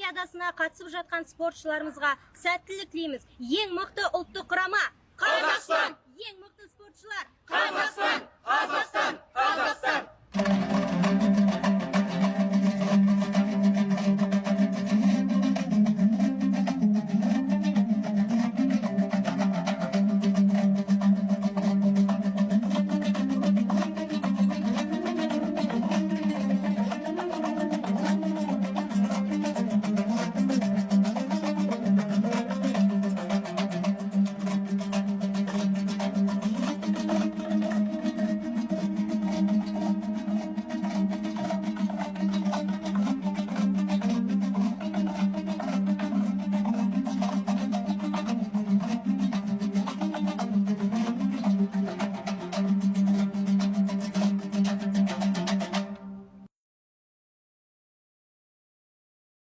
Олимпиадасына қатысып жатқан спортшыларымызға сәттілік тілейміз. Ең мықты ұлттық құрама Қазақстан! Ең мықты спортшылар Қазақстан! Қазақстан! Қазақстан!